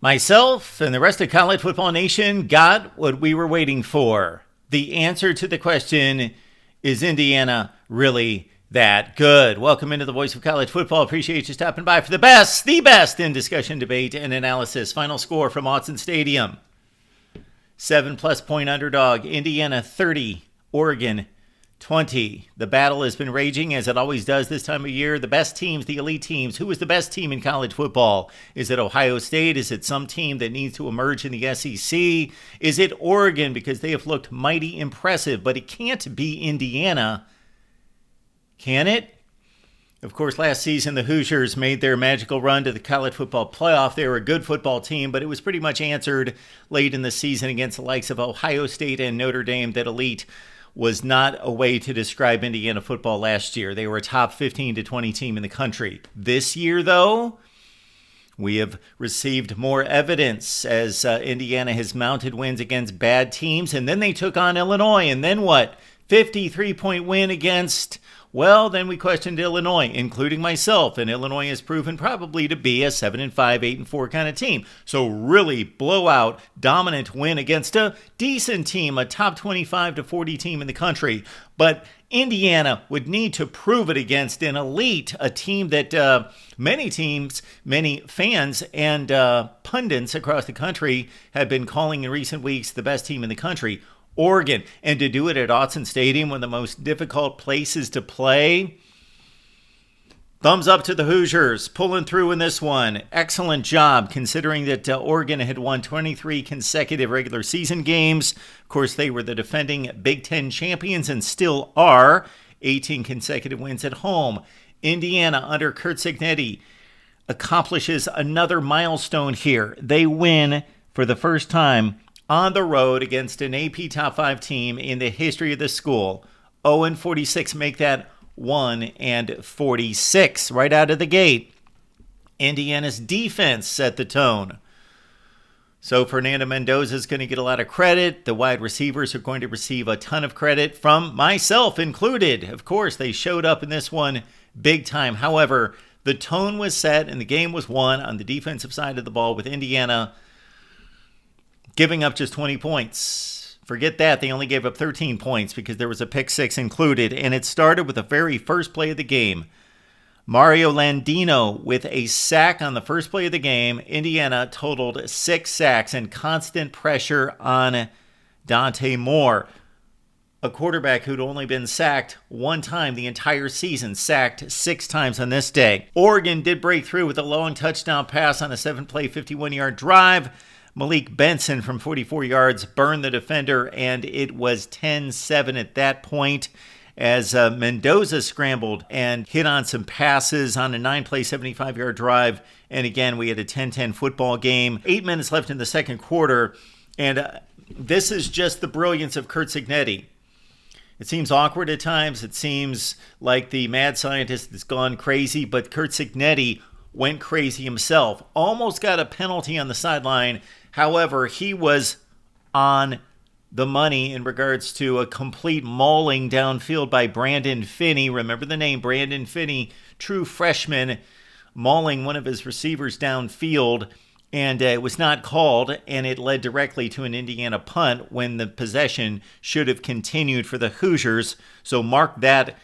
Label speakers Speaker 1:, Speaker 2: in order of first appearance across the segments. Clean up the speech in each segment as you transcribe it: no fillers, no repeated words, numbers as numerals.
Speaker 1: Myself and the rest of College Football Nation got what we were waiting for. The answer to the question, is Indiana really that good? Welcome into the Voice of College Football. Appreciate you stopping by for the best in discussion, debate, and analysis. Final score from Autzen Stadium. 7+ point underdog. Indiana 30, Oregon 20. The battle has been raging as it always does this time of year. The best teams, the elite teams. Who is the best team in college football? Is it Ohio State? Is it some team that needs to emerge in the SEC? Is it Oregon because they have looked mighty impressive? But it can't be Indiana. Can it? Of course, last season the Hoosiers made their magical run to the college football playoff. They were a good football team, but it was pretty much answered late in the season against the likes of Ohio State and Notre Dame. That elite was not a way to describe Indiana football last year. They were a top 15 to 20 team in the country. This year, though, we have received more evidence as Indiana has mounted wins against bad teams. And then they took on Illinois. And then what? 53-point win against... Well, then we questioned Illinois, including myself, and Illinois has proven probably to be a 7-5, 8-4 kind of team. So really blowout, dominant win against a decent team, a top 25 to 40 team in the country. But Indiana would need to prove it against an elite, a team that many teams, many fans, and pundits across the country have been calling in recent weeks the best team in the country. Oregon, and to do it at Autzen Stadium, one of the most difficult places to play. Thumbs up to the Hoosiers, pulling through in this one. Excellent job, considering that Oregon had won 23 consecutive regular season games. Of course, they were the defending Big Ten champions and still are. 18 consecutive wins at home. Indiana, under Curt Cignetti, accomplishes another milestone here. They win for the first time on the road against an AP Top 5 team in the history of the school. 0-46, make that 1-46 right out of the gate. Indiana's defense set the tone. So Fernando Mendoza is going to get a lot of credit. The wide receivers are going to receive a ton of credit, from myself included. Of course, they showed up in this one big time. However, the tone was set and the game was won on the defensive side of the ball with Indiana giving up just 20 points. Forget that. They only gave up 13 points because there was a pick six included. And it started with the very first play of the game. Mario Landino with a sack on the first play of the game. Indiana totaled 6 sacks and constant pressure on Dante Moore, a quarterback who'd only been sacked one time the entire season, sacked 6 times on this day. Oregon did break through with a long touchdown pass on a 7-play, 51-yard drive. Malik Benson from 44 yards burned the defender, and it was 10-7 at that point as Mendoza scrambled and hit on some passes on a 9-play, 75-yard drive. And again, we had a 10-10 football game. 8 minutes left in the second quarter, and this is just the brilliance of Curt Cignetti. It seems awkward at times. It seems like the mad scientist has gone crazy, but Curt Cignetti went crazy himself. Almost got a penalty on the sideline. However, he was on the money in regards to a complete mauling downfield by Brandon Finney. Remember the name, Brandon Finney, true freshman, mauling one of his receivers downfield. And it was not called, and it led directly to an Indiana punt when the possession should have continued for the Hoosiers. So mark that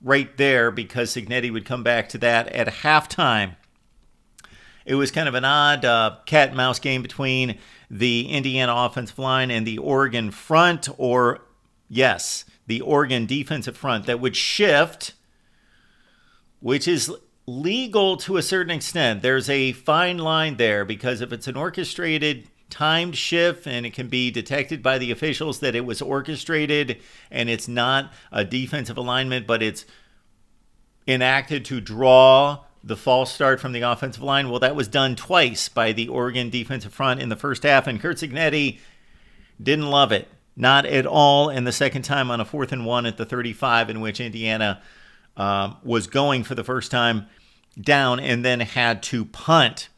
Speaker 1: right there, because Cignetti would come back to that at halftime. It was kind of an odd cat and mouse game between the Indiana offensive line and the Oregon front, or yes, the Oregon defensive front that would shift, which is legal to a certain extent. There's a fine line there, because if it's an orchestrated timed shift and it can be detected by the officials that it was orchestrated and it's not a defensive alignment, but it's enacted to draw the false start from the offensive line. Well, that was done twice by the Oregon defensive front in the first half, and Curt Cignetti didn't love it. Not at all. And the second time on a 4th and 1 at the 35, in which Indiana was going for the first time down and then had to punt.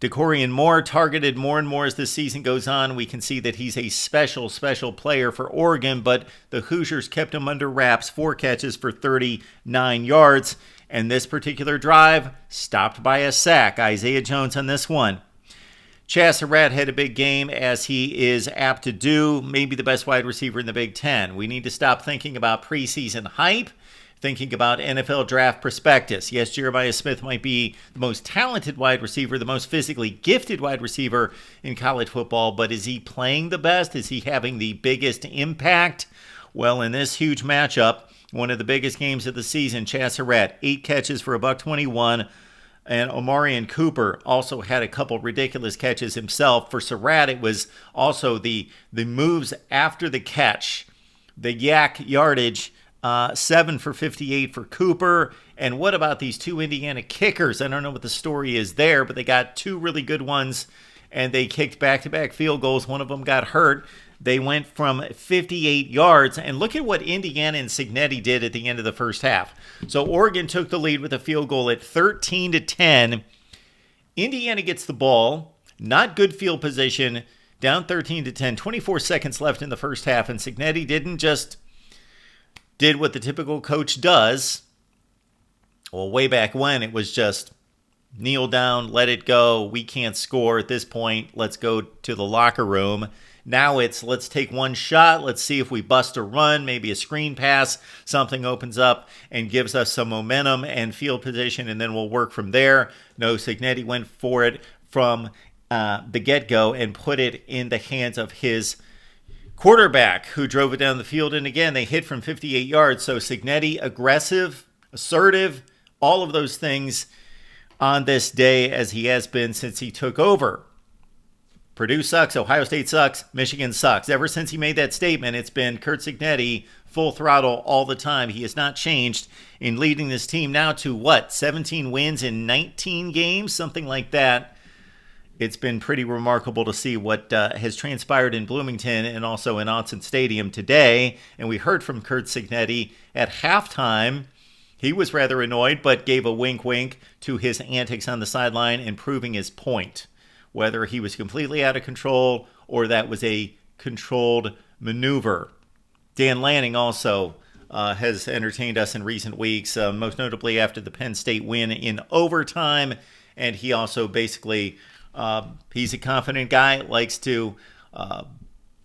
Speaker 1: DeCorian Moore targeted more and more as the season goes on. We can see that he's a special player for Oregon, but the Hoosiers kept him under wraps. 4 catches for 39 yards. And this particular drive stopped by a sack. Isaiah Jones on this one. Surratt had a big game, as he is apt to do, maybe the best wide receiver in the Big Ten. We need to stop thinking about preseason hype, thinking about NFL draft prospectus. Yes, Jeremiah Smith might be the most talented wide receiver, the most physically gifted wide receiver in college football, but is he playing the best? Is he having the biggest impact? Well, in this huge matchup, one of the biggest games of the season, Surratt, 8 catches for $121. And Omarion Cooper also had a couple ridiculous catches himself. For Surratt, it was also the moves after the catch, the yak yardage, 7 for 58 for Cooper. And what about these 2 Indiana kickers? I don't know what the story is there, but they got 2 really good ones, and they kicked back-to-back field goals. One of them got hurt. They went from 58 yards, and look at what Indiana and Cignetti did at the end of the first half. So Oregon took the lead with a field goal at 13-10. Indiana gets the ball, not good field position, down 13-10, 24 seconds left in the first half, and Cignetti did what the typical coach does. Well, way back when, it was just kneel down, let it go, we can't score at this point, let's go to the locker room. Now it's let's take one shot, let's see if we bust a run, maybe a screen pass, something opens up and gives us some momentum and field position, and then we'll work from there. No, Cignetti went for it from the get-go and put it in the hands of his quarterback, who drove it down the field, and again, they hit from 58 yards. So Cignetti, aggressive, assertive, all of those things on this day, as he has been since he took over. Purdue sucks, Ohio State sucks, Michigan sucks. Ever since he made that statement, it's been Curt Cignetti, full throttle all the time. He has not changed in leading this team now to, 17 wins in 19 games? Something like that. It's been pretty remarkable to see what has transpired in Bloomington and also in Autzen Stadium today. And we heard from Curt Cignetti at halftime. He was rather annoyed, but gave a wink-wink to his antics on the sideline and proving his point. Whether he was completely out of control or that was a controlled maneuver. Dan Lanning also has entertained us in recent weeks, most notably after the Penn State win in overtime. And he also basically, he's a confident guy, likes to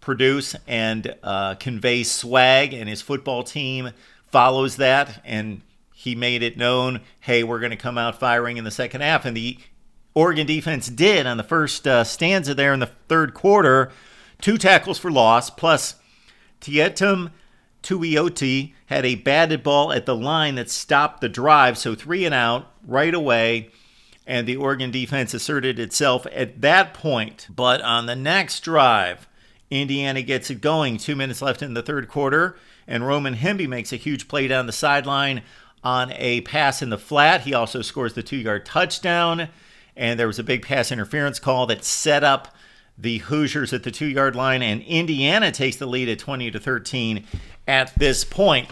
Speaker 1: produce and convey swag, and his football team follows that. And he made it known, hey, we're going to come out firing in the second half. And the Oregon defense did on the first stanza there in the third quarter. 2 tackles for loss, plus Tietum Tuioti had a batted ball at the line that stopped the drive, so 3 and out right away, and the Oregon defense asserted itself at that point. But on the next drive, Indiana gets it going. 2 minutes left in the third quarter, and Roman Hemby makes a huge play down the sideline on a pass in the flat. He also scores the 2-yard touchdown. And there was a big pass interference call that set up the Hoosiers at the 2-yard line, and Indiana takes the lead at 20-13 at this point.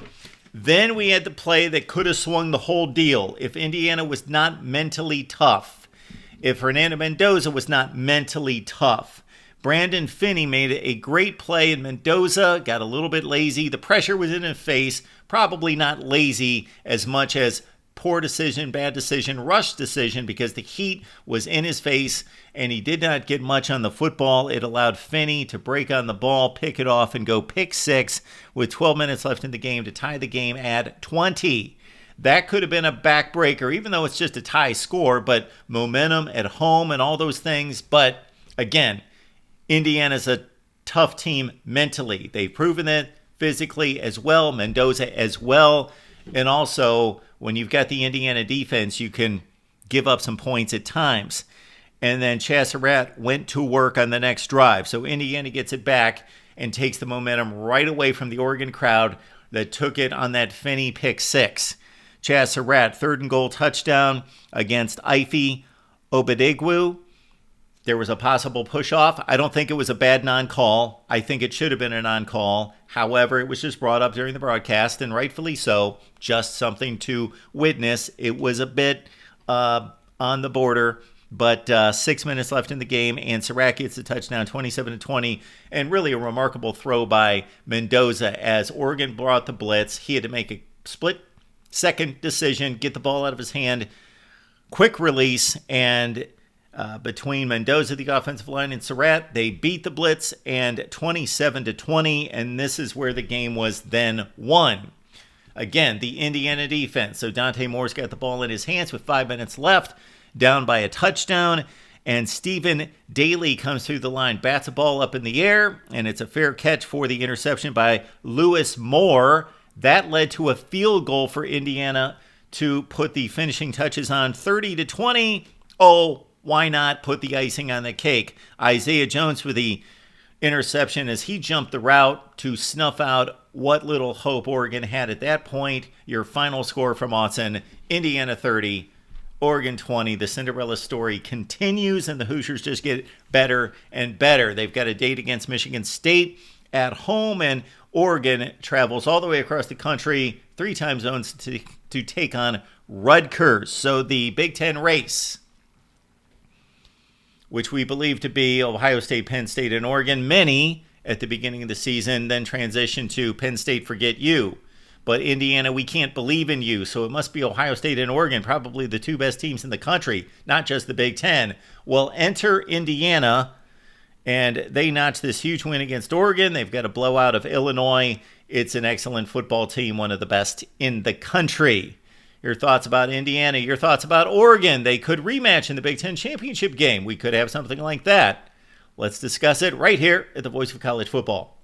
Speaker 1: Then we had the play that could have swung the whole deal if Indiana was not mentally tough, if Fernando Mendoza was not mentally tough. Brandon Finney made a great play, and Mendoza got a little bit lazy. The pressure was in his face, probably not lazy as much as poor decision, bad decision, rush decision, because the heat was in his face and he did not get much on the football. It allowed Finney to break on the ball, pick it off, and go pick 6 with 12 minutes left in the game to tie the game at 20. That could have been a backbreaker, even though it's just a tie score, but momentum at home and all those things. But again, Indiana's a tough team mentally. They've proven it physically as well, Mendoza as well. And also, when you've got the Indiana defense, you can give up some points at times. And then Surratt went to work on the next drive. So Indiana gets it back and takes the momentum right away from the Oregon crowd that took it on that Finney pick 6. Surratt, 3rd and goal touchdown against Ife Obadegwu. There was a possible push-off. I don't think it was a bad non-call. I think it should have been a non-call. However, it was just brought up during the broadcast, and rightfully so, just something to witness. It was a bit on the border, but 6 minutes left in the game, and Surratt gets the touchdown, 27-20, and really a remarkable throw by Mendoza as Oregon brought the blitz. He had to make a split-second decision, get the ball out of his hand, quick release, and between Mendoza, the offensive line, and Surratt. They beat the blitz and 27-20, and this is where the game was then won. Again, the Indiana defense. So Dante Moore's got the ball in his hands with 5 minutes left, down by a touchdown, and Stephen Daly comes through the line, bats a ball up in the air, and it's a fair catch for the interception by Lewis Moore. That led to a field goal for Indiana to put the finishing touches on 30-20. Oh, why not put the icing on the cake? Isaiah Jones for the interception as he jumped the route to snuff out what little hope Oregon had at that point. Your final score from Autzen, Indiana 30, Oregon 20. The Cinderella story continues, and the Hoosiers just get better and better. They've got a date against Michigan State at home, and Oregon travels all the way across the country, 3 time zones to take on Rutgers. So the Big Ten race, which we believe to be Ohio State, Penn State, and Oregon. Many at the beginning of the season then transition to Penn State, forget you. But Indiana, we can't believe in you. So it must be Ohio State and Oregon, probably the 2 best teams in the country, not just the Big Ten. Well, enter Indiana, and they notch this huge win against Oregon. They've got a blowout of Illinois. It's an excellent football team, one of the best in the country. Your thoughts about Indiana, your thoughts about Oregon. They could rematch in the Big Ten championship game. We could have something like that. Let's discuss it right here at the Voice of College Football.